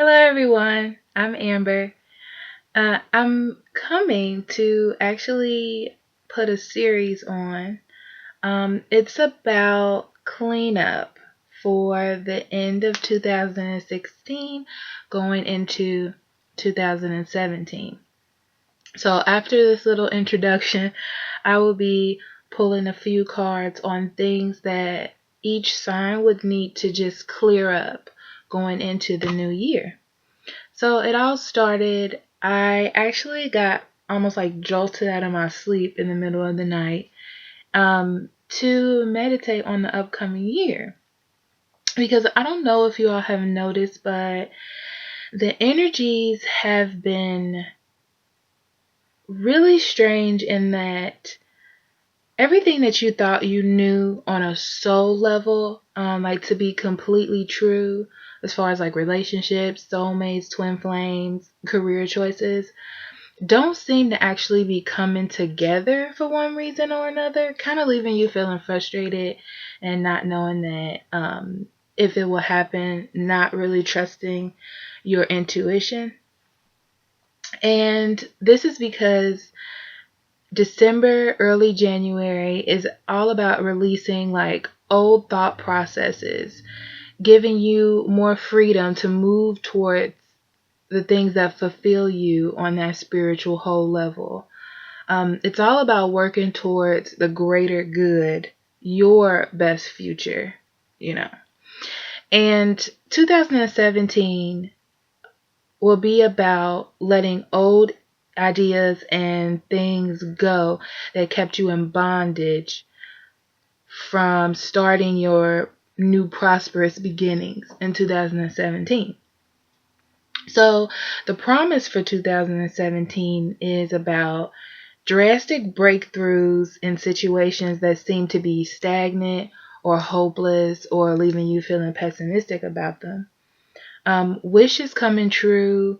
Hello, everyone. I'm Amber. I'm coming to actually put a series on. It's about cleanup for the end of 2016 going into 2017. So, after this little introduction, I will be pulling a few cards on things that each sign would need to just clear up going into the new year. So it all started, I actually got almost like jolted out of my sleep in the middle of the night to meditate on the upcoming year. Because I don't know if you all have noticed, but the energies have been really strange in that everything that you thought you knew on a soul level, like to be completely true, as far as like relationships, soulmates, twin flames, career choices, don't seem to actually be coming together for one reason or another, kind of leaving you feeling frustrated and not knowing that if it will happen, not really trusting your intuition. And this is because December, early January is all about releasing like old thought processes, giving you more freedom to move towards the things that fulfill you on that spiritual whole level. It's all about working towards the greater good, your best future, you know. And 2017 will be about letting old ideas and things go that kept you in bondage from starting your new prosperous beginnings in 2017. So the promise for 2017 is about drastic breakthroughs in situations that seem to be stagnant or hopeless or leaving you feeling pessimistic about them. Wishes coming true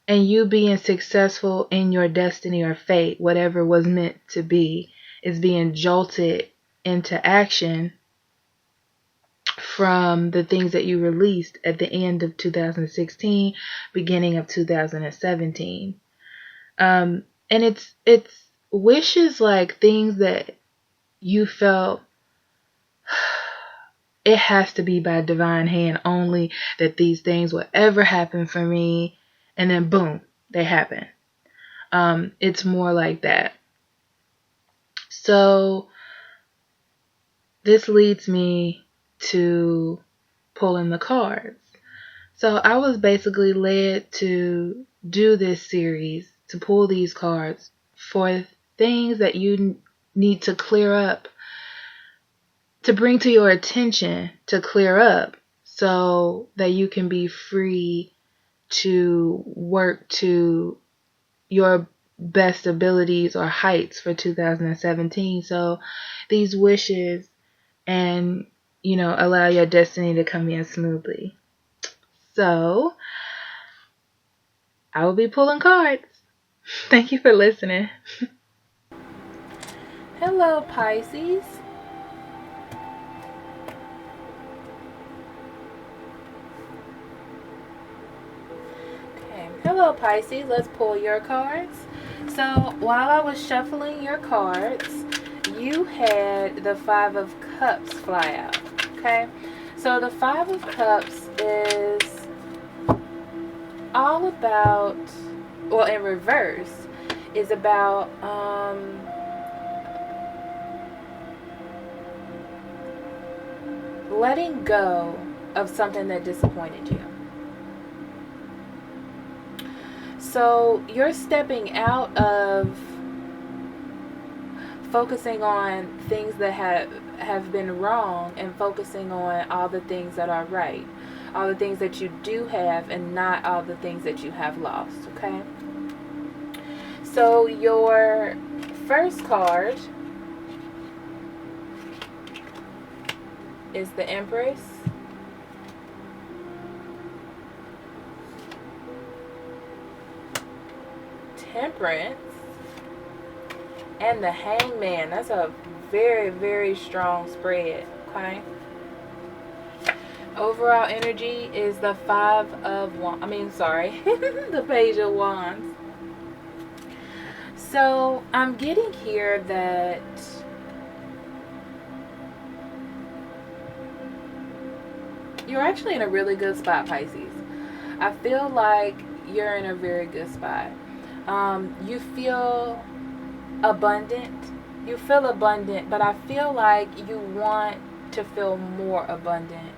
and you being successful in your destiny or fate, whatever was meant to be, is being jolted into action from the things that you released at the end of 2016, beginning of 2017. And it's wishes like things that you felt it has to be by divine hand only that these things will ever happen for me, and then boom, they happen. It's more like that. So this leads me to pulling the cards. So I was basically led to do this series, to pull these cards for things that you need to clear up, to bring to your attention, to clear up so that you can be free to work to your best abilities or heights for 2017. So these wishes and, allow your destiny to come in smoothly. So I will be pulling cards. Thank you for listening. Hello, Pisces. Okay. Hello, Pisces. Let's pull your cards. So while I was shuffling your cards, you had the Five of Cups fly out. Okay. So the Five of Cups is all about, well, in reverse, is about letting go of something that disappointed you. So you're stepping out of focusing on things that have been wrong and focusing on all the things that are right, all the things that you do have and not all the things that you have lost. Okay, so your first card is the Empress, Temperance, and the Hangman. That's a very, very strong spread. Okay, Overall energy is the the Page of Wands. So I'm getting here that you're actually in a really good spot, Pisces. I feel like you're in a very good spot. You feel abundant. You feel abundant, but I feel like you want to feel more abundant.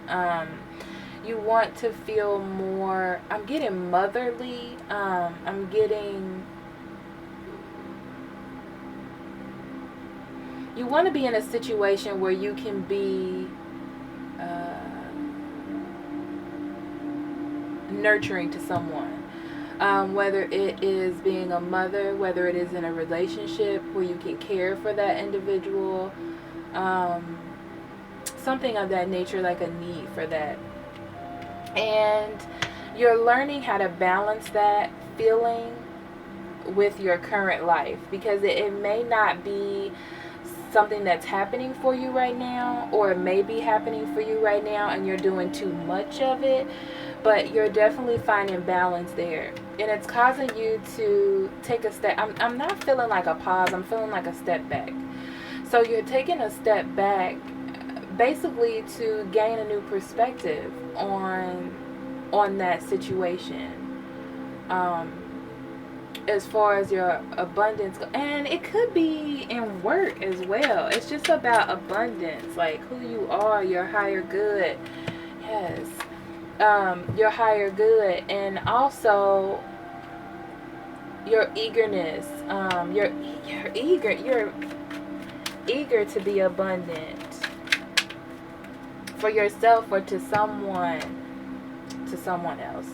You want to feel more. I'm getting motherly. I'm getting. You want to be in a situation where you can be nurturing to someone. Whether it is being a mother, whether it is in a relationship where you can care for that individual, something of that nature, like a need for that. And you're learning how to balance that feeling with your current life, because it may not be something that's happening for you right now, or it may be happening for you right now and you're doing too much of it, but you're definitely finding balance there, and it's causing you to take a step. I'm not feeling like a pause, I'm feeling like a step back. So you're taking a step back basically to gain a new perspective on that situation, as far as your abundance, and it could be in work as well. It's just about abundance, like who you are, your higher good. Yes. Your higher good, and also your eagerness. You're eager to be abundant for yourself or to someone else.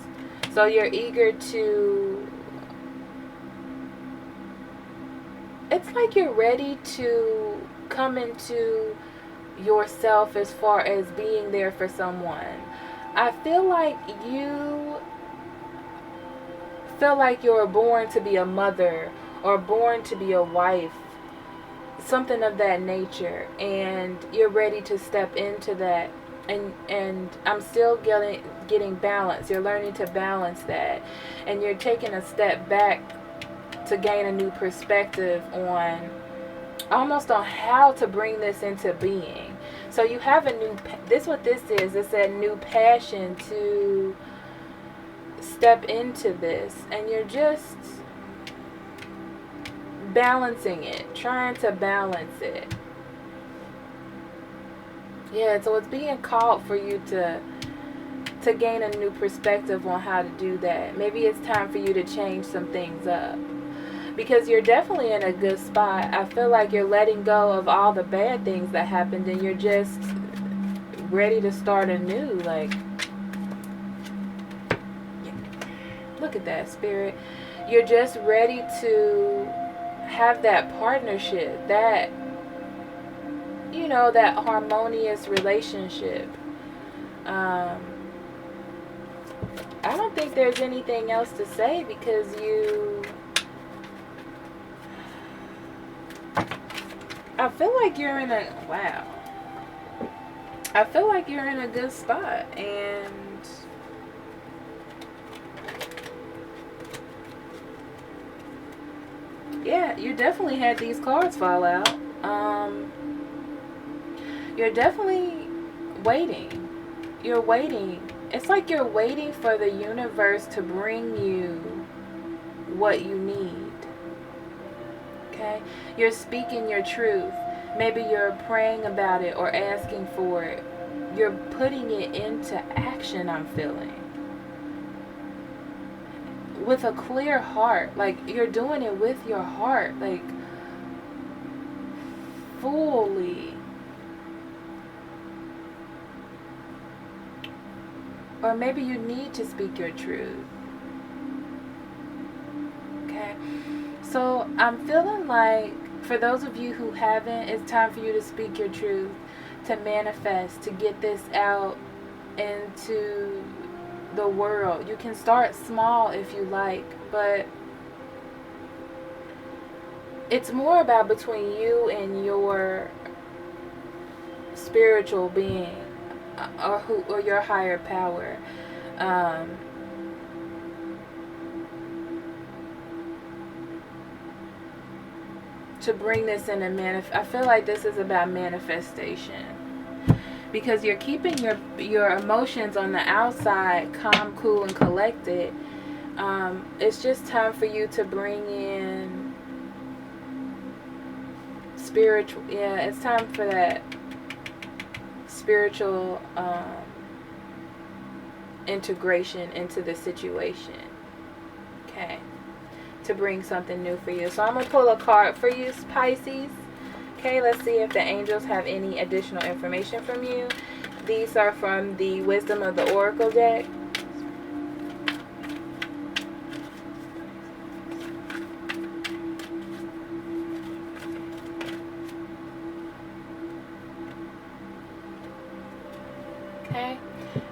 So you're eager to, it's like you're ready to come into yourself as far as being there for someone. I feel like you're born to be a mother or born to be a wife, something of that nature, and you're ready to step into that. And I'm still getting balance. You're learning to balance that, and you're taking a step back to gain a new perspective on how to bring this into being. So you have what this is. It's a new passion to step into this, and you're just balancing it, trying to balance it. Yeah, so it's being called for you to gain a new perspective on how to do that. Maybe it's time for you to change some things up, because you're definitely in a good spot. I feel like you're letting go of all the bad things that happened, and you're just ready to start anew. Like, look at that, Spirit. You're just ready to have that partnership, that that harmonious relationship. I don't think there's anything else to say, because I feel like you're in a good spot, and yeah, you definitely had these cards fall out. You're definitely waiting. You're waiting. It's like you're waiting for the universe to bring you what you need. Okay? You're speaking your truth. Maybe you're praying about it or asking for it. You're putting it into action, I'm feeling. With a clear heart. Like, you're doing it with your heart. Like, fully. Or maybe you need to speak your truth. Okay? So I'm feeling like, for those of you who haven't, it's time for you to speak your truth, to manifest, to get this out into the world. You can start small if you like, but it's more about between you and your spiritual being. or your higher power. To bring this in I feel like this is about manifestation, because you're keeping your emotions on the outside calm, cool, and collected. It's just time for you to bring in spiritual. Yeah, it's time for that spiritual integration into the situation. Okay. To bring something new for you. So I'm going to pull a card for you, Pisces. Okay, let's see if the angels have any additional information from you. These are from the Wisdom of the Oracle deck. Okay,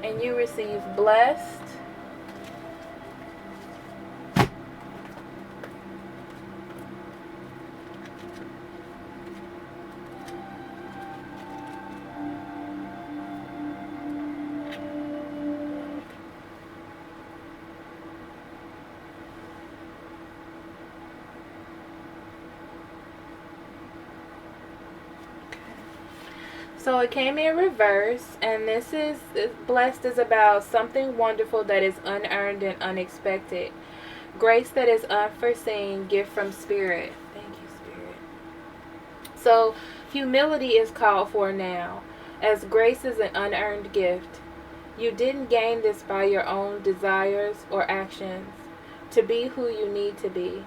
and you receive blessed, so it came in reverse, and this is blessed is about something wonderful that is unearned and unexpected. Grace that is unforeseen, gift from Spirit. Thank you, Spirit. So humility is called for now, as grace is an unearned gift. You didn't gain this by your own desires or actions to be who you need to be.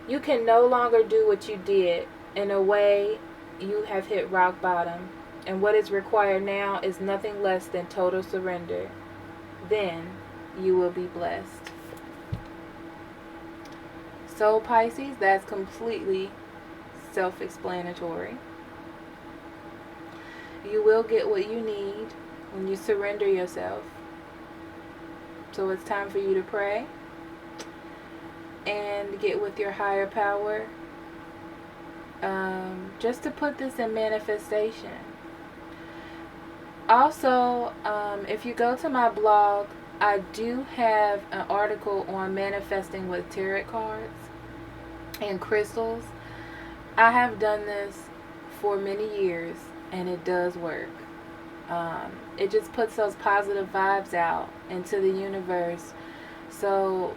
You can no longer do what you did. In a way, you have hit rock bottom, and what is required now is nothing less than total surrender. Then you will be blessed. So Pisces, that's completely self-explanatory. You will get what you need when you surrender yourself. So it's time for you to pray and get with your higher power, just to put this in manifestation. Also, if you go to my blog, I do have an article on manifesting with tarot cards and crystals. I have done this for many years, and it does work. It just puts those positive vibes out into the universe. So,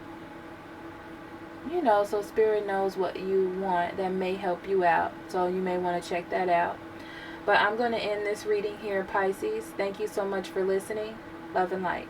so Spirit knows what you want that may help you out. So you may want to check that out. But I'm going to end this reading here, Pisces. Thank you so much for listening. Love and light.